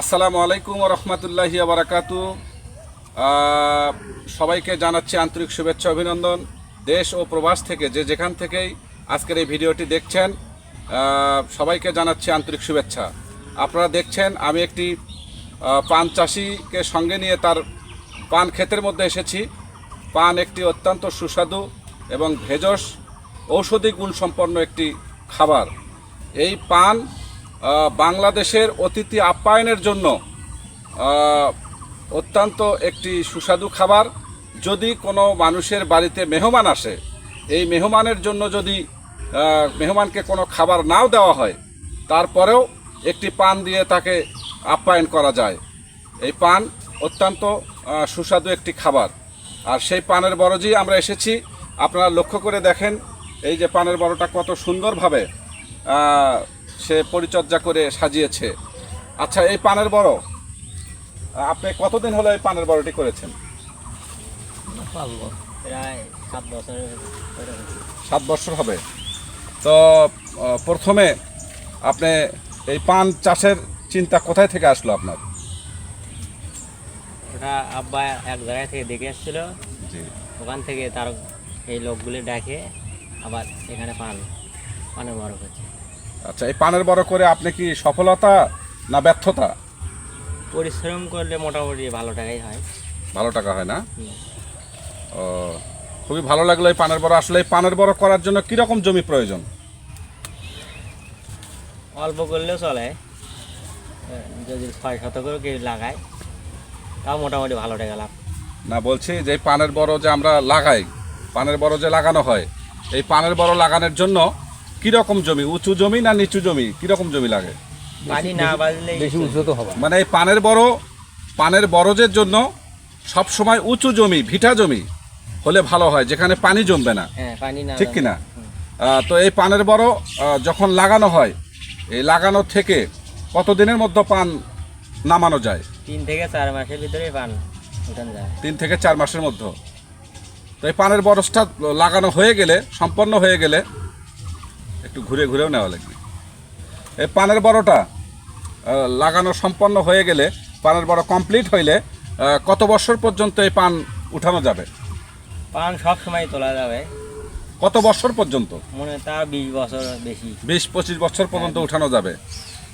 আসসালামু আলাইকুম ওয়া রাহমাতুল্লাহি ওয়া বারাকাতু। সবাইকে জানাচ্ছি আন্তরিক শুভেচ্ছা অভিনন্দন। দেশ ও প্রবাস থেকে যে যেখান থেকেই আজকের এই ভিডিওটি দেখছেন, সবাইকে জানাচ্ছি আন্তরিক শুভেচ্ছা। আপনারা দেখছেন আমি একটি পান চাষিকে সঙ্গে নিয়ে তার পান ক্ষেতের মধ্যে এসেছি। পান একটি অত্যন্ত সুস্বাদু এবং ভেষজ ঔষধি গুণসম্পন্ন একটি খাবার। এই পান বাংলাদেশের অতিথি আপ্যায়নের জন্য অত্যন্ত একটি সুস্বাদু খাবার। যদি কোনো মানুষের বাড়িতে মেহমান আসে, এই মেহমানের জন্য যদি মেহমানকে কোনো খাবার নাও দেওয়া হয়, তারপরেও একটি পান দিয়ে তাকে আপ্যায়ন করা যায়। এই পান অত্যন্ত সুস্বাদু একটি খাবার। আর সেই পানের বরজি আমরা এসেছি। আপনারা লক্ষ্য করে দেখেন, এই যে পানের বড়টা কত সুন্দরভাবে সে পরিচর্যা করে সাজিয়েছে। আচ্ছা, এই পানের বড় আপনি কতদিন হলো এই পানের বড়টি করেছেন? প্রায় 7 বছর। 7 বছর হবে। তো প্রথমে আপনি এই পান চাষের চিন্তা কোথায় থেকে আসলো আপনার? ওটা আব্বা এক জায়গায় থেকে দেখে এসেছিল, জি। ওখান থেকে তার এই লোকগুলি ডাকে আবার এখানে পানের বড় করছে। আচ্ছা, এই পানের বড় করে আপনি কি সফলতা না ব্যর্থতা? পরিশ্রম করলে মোটামুটি ভালো টাকাই হয়। ভালো টাকা হয় না? হুম। ও, খুবই ভালো লাগলো এই পানের বড়। আসলে এই পানের বড় করার জন্য কীরকম জমি প্রয়োজন? অল্প করলেও চলে, যদি 6 শতকেও কেউ লাগায় তাও মোটামুটি ভালো টাকা লাভ। না, বলছি যে এই পানের বড় যে আমরা লাগাই, পানের বড় যে লাগানো হয়, এই পানের বড় লাগানোর জন্য কীরকম জমি, উঁচু জমি না নিচু জমি, কীরকম জমি লাগে? পানি না বাজলে বেশি উঁচু তো হবে। মানে এই পানের বরজের জন্য সব সময় উঁচু জমি, ভিটা জমি হলে ভালো হয়, যেখানে পানি জমবে না, হ্যাঁ, পানি না ঠিক কিনা? তো এই পানের বড় যখন লাগানো হয়, এই লাগানো থেকে কতদিনের মধ্যে পান নামানো যায়? 3 থেকে 4 মাসের ভিতরে পান উঠানো যায়। 3 থেকে 4 মাসের মধ্যে। তো এই পানের বরজটা লাগানো হয়ে গেলে, সম্পন্ন হয়ে গেলে, একটু ঘুরে ঘুরেও নেওয়া লাগবে। এই পানের বড়টা লাগানো সম্পন্ন হয়ে গেলে, পানের বড় কমপ্লিট হইলে কত বছর পর্যন্ত এই পান উঠানো যাবে? পান সব সময় তোলা যাবে, কত বছর পর্যন্ত? মনে তার 20 বছর বেশি। 20-25 বছর পর্যন্ত উঠানো যাবে।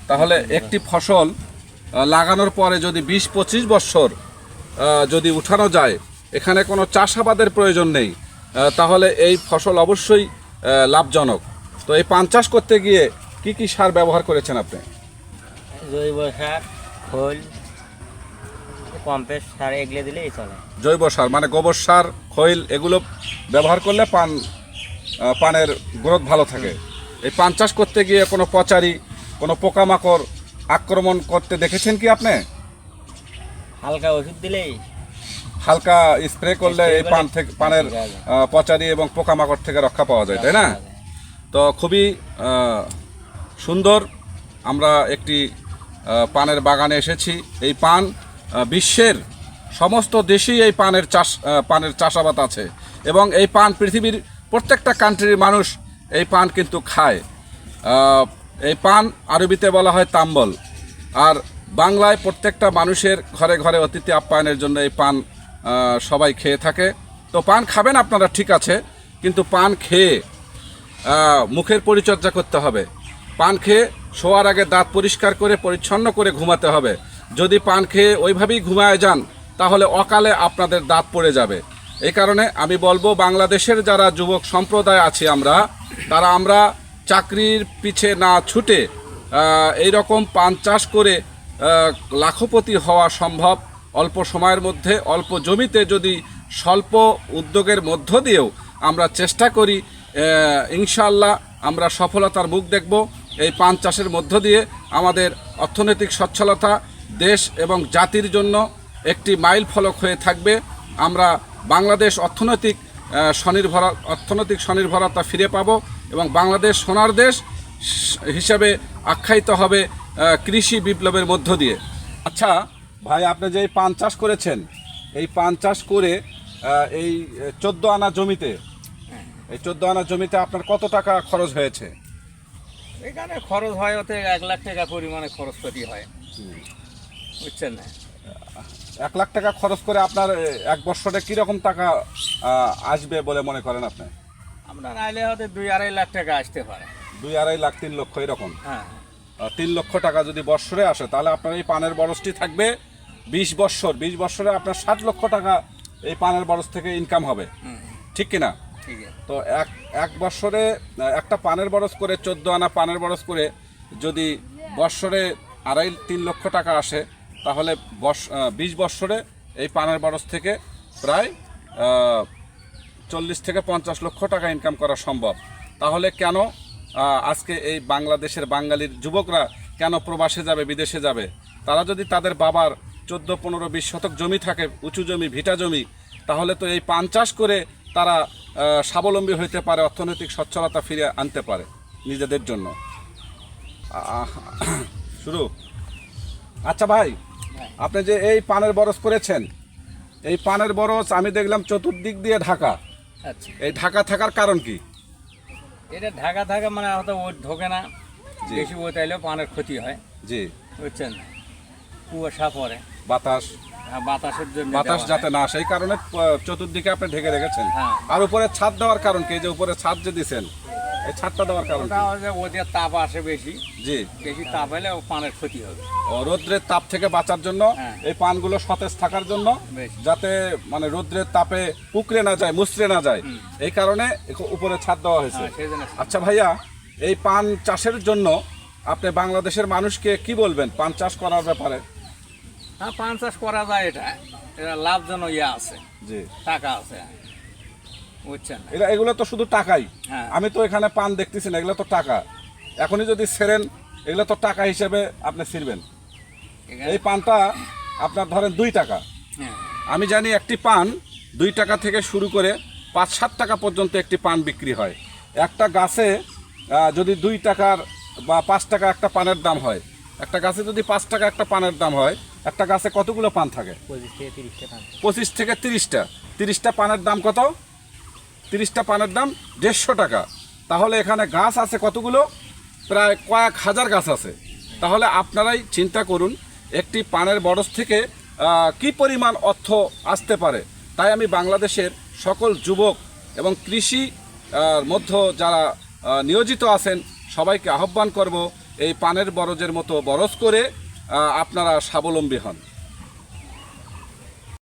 তাহলে একটি ফসল লাগানোর পরে যদি 20-25 বছর যদি উঠানো যায়, এখানে কোনো চাষাবাদের প্রয়োজন নেই, তাহলে এই ফসল অবশ্যই লাভজনক। তো এই পান চাষ করতে গিয়ে কি কি সার ব্যবহার করেছেন আপনি? জৈব সার, খোল, কম্পোস্ট সার এগুলো দিলেই চলে। জৈব সার মানে গোবর সার, খৈল, এগুলো ব্যবহার করলে পানের গ্রোথ ভালো থাকে। এই পান চাষ করতে গিয়ে কোনো পচারি, কোনো পোকামাকড় আক্রমণ করতে দেখেছেন কি আপনি? হালকা ওষুধ দিলেই, হালকা স্প্রে করলে এই পানের পচারি এবং পোকামাকড় থেকে রক্ষা পাওয়া যায়, তাই না? তো খুবই সুন্দর। আমরা একটি পানের বাগানে এসেছি। এই পান বিশ্বের সমস্ত দেশেই এই পানের চাষাবাদ আছে, এবং এই পান পৃথিবীর প্রত্যেকটা কান্ট্রির মানুষ এই পান কিন্তু খায়। এই পান আরবিতে বলা হয় তাম্বল, আর বাংলায় প্রত্যেকটা মানুষের ঘরে ঘরে অতিথি আপ্যায়নের জন্য এই পান সবাই খেয়ে থাকে। তো পান খাবেন আপনারা, ঠিক আছে, কিন্তু পান খেয়ে মুখের পরিচর্যা করতে হবে। পান খেয়ে শোয়ার আগে দাঁত পরিষ্কার করে পরিচ্ছন্ন করে ঘুমাতে হবে। যদি পান খেয়ে ওইভাবেই ঘুমায় যান, তাহলে অকালে আপনাদের দাঁত পড়ে যাবে। এই কারণে আমি বলবো, বাংলাদেশের যারা যুবক সম্প্রদায় আছি আমরা চাকরির পিছে না ছুটে এই রকম পান চাষ করে লাখপতি হওয়া সম্ভব। অল্প সময়ের মধ্যে, অল্প জমিতে যদি স্বল্প উদ্যোগের মধ্য দিয়েও আমরা চেষ্টা করি, ইনশাআল্লাহ আমরা সফলতার মুখ দেখব। এই পান চাষের মধ্য দিয়ে আমাদের অর্থনৈতিক সচ্ছলতা দেশ এবং জাতির জন্য একটি মাইল ফলক হয়ে থাকবে। আমরা বাংলাদেশ অর্থনৈতিক স্বনির্ভরতা ফিরে পাব, এবং বাংলাদেশ সোনার দেশ হিসাবে আখ্যায়িত হবে কৃষি বিপ্লবের মধ্য দিয়ে। আচ্ছা ভাই, আপনি যে এই পান চাষ করেছেন, এই পান চাষ করে এই 14 আনা জমিতে, এই 14 আনা জমিতে আপনার কত টাকা খরচ হয়েছে? এখানে খরচ হয় ওতে 1 লাখ টাকা পরিমাণে খরচপাতি হয়। বুঝছেন না। 1 লাখ টাকা খরচ করে আপনার এক বছরে কীরকম টাকা আসবে বলে মনে করেন আপনি? আমরা আইলে হয়তো 2-2.5 লাখ টাকা আসতে পারে। 2-2.5 লাখ 3 লক্ষ এরকম। হ্যাঁ 3 লক্ষ টাকা যদি বৎসরে আসে তাহলে আপনার এই পানের বরজটি থাকবে 20 বৎসর। 20 বৎসরে আপনার 60 লক্ষ টাকা এই পানের বরজ থেকে ইনকাম হবে, ঠিক কিনা? ঠিক আছে। তো এক বৎসরে একটা পানের বরজ করে 14 আনা পানের বরজ করে যদি বৎসরে 2.5-3 লক্ষ টাকা আসে তাহলে 20 বৎসরে এই পানের বরজ থেকে প্রায় 40 থেকে 50 লক্ষ টাকা ইনকাম করা সম্ভব। তাহলে কেন আজকে এই বাংলাদেশের বাঙালির যুবকরা কেন প্রবাসে যাবে, বিদেশে যাবে? তারা যদি তাদের বাবার 14-15-20 শতক জমি থাকে, উঁচু জমি, ভিটা জমি, তাহলে তো এই পান চাষ করে তারা স্বাবলম্বী হইতে পারে, অর্থনৈতিক সচ্ছলতা ফিরে আনতে পারে নিজেদের জন্য। শুরু। আচ্ছা ভাই, আপনি যে এই পানের বরজ করেছেন, এই পানের বরজ আমি দেখলাম চতুর্দিক দিয়ে ঢাকা। আচ্ছা, এই ঢাকা থাকার কারণ কি? এটা ঢাকা থাকে মানে হয়তো ওট ঢোকে না, জি। বেশি ওট আইলেও পানের ক্ষতি হয়, জি। বুঝছেন না। কুয়াশা পড়ে, বাতাস বাতাসের জন্য বাতাস দেওয়া যাতে হয়। না, সেই কারণে চতুর্দিকে আপনি ঢেকে রেখেছেন। হ্যাঁ। আর উপরে ছাদ দেওয়ার কারণ কি? এই যে উপরে ছাদ যে দিছেন, এই ছাদটা দেওয়ার কারণ ওটা কি? হচ্ছে ওদের তাপ আসে বেশি, জি। বেশি তাপ হলে ও পানের ক্ষতি হবে। ও রৌদ্রের তাপ থেকে বাঁচার জন্য, হ্যাঁ। এই পানগুলো সতেজ থাকার জন্য, বেশ। যাতে মানে রৌদ্রের তাপে পুকড়ে না যায়, মুচড়ে না যায়, এই কারণে উপরে ছাদ দেওয়া হয়েছে। হ্যাঁ, সেই জন্য। আচ্ছা ভাইয়া, এই পান চাষের জন্য আপনি বাংলাদেশের মানুষকে কি বলবেন পান চাষ করার ব্যাপারে? হ্যাঁ, পান চাষ করা যায়, এটা লাভজনক আছে, জি। টাকা আছে, বুঝছেন না। এগুলো তো শুধু টাকাই। হ্যাঁ। আমি তো এখানে পান দেখতেছি না, এগুলো তো টাকা। এখনই যদি ছেড়েন এগুলো তো টাকা হিসেবে আপনি ছিড়বেন। এখানে- এই পানটা আপনার ধরেন 2 টাকা। হ্যাঁ, আমি জানি একটি পান 2 টাকা থেকে শুরু করে 5-7 টাকা পর্যন্ত একটি পান বিক্রি হয়। একটা গাছে যদি 2 টাকার বা 5 টাকা একটা পানের দাম হয়, একটা গাছে যদি 5 টাকা একটা পানের দাম হয়, একটা গাছে কতগুলো পান থাকে? 25 থেকে 30টা। 30টা পানের দাম কত? 30টা পানের দাম 150 টাকা। তাহলে এখানে গাছ আছে কতগুলো? প্রায় কয়েক হাজার গাছ আছে। তাহলে আপনারাই চিন্তা করুন একটি পানের বরজ থেকে কি পরিমাণ অর্থ আসতে পারে। তাই আমি বাংলাদেশের সকল যুবক এবং কৃষি মধ্য যারা নিয়োজিত আছেন সবাইকে আহ্বান করব, এই পানের বরজের মতো বরজ করে আপনারা স্বাবলম্বী হন।